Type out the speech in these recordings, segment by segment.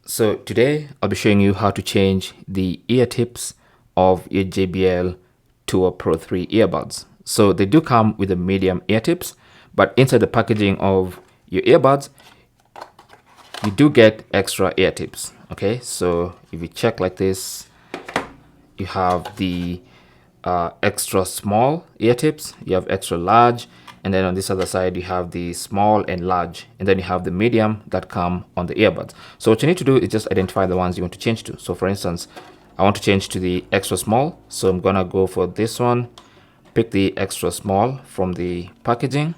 So today I'll be showing you how to change the ear tips of your JBL Tour Pro 3 earbuds. So they do come with a medium ear tips, but inside the packaging of your earbuds, you do get extra ear tips. Okay, so if you check like this, you have the extra small ear tips, you have extra large, and then on this other side you have the small and large, and then you have the medium that come on the earbuds. So what you need to do is just identify the ones you want to change to. So for instance, I want to change to the extra small, so I'm gonna go for this one, pick the extra small from the packaging,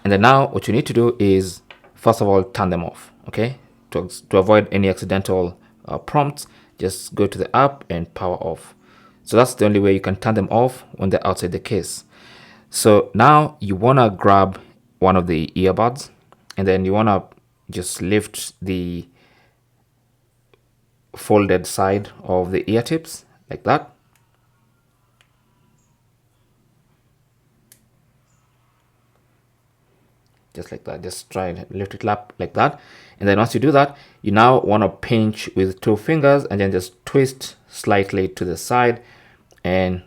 and then now what you need to do is first of all turn them off. Okay, to avoid any accidental prompts, just go to the app and power off. So that's the only way you can turn them off when they're outside the case. So now you want to grab one of the earbuds, and then you want to just lift the folded side of the ear tips like that. Just like that, just try and lift it up like that. And then once you do that, you now want to pinch with 2 fingers and then just twist slightly to the side, and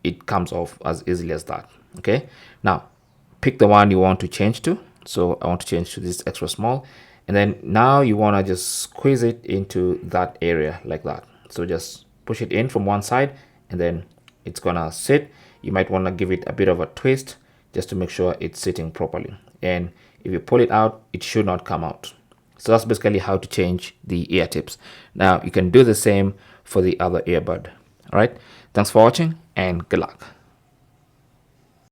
it comes off as easily as that. Okay, now pick the one you want to change to. So I want to change to this extra small, and then now you want to just squeeze it into that area like that. So just push it in from one side, and then it's gonna sit. You might want to give it a bit of a twist just to make sure it's sitting properly, and if you pull it out, it should not come out. So that's basically how to change the ear tips. Now you can do the same for the other earbud. All right, thanks for watching and good luck.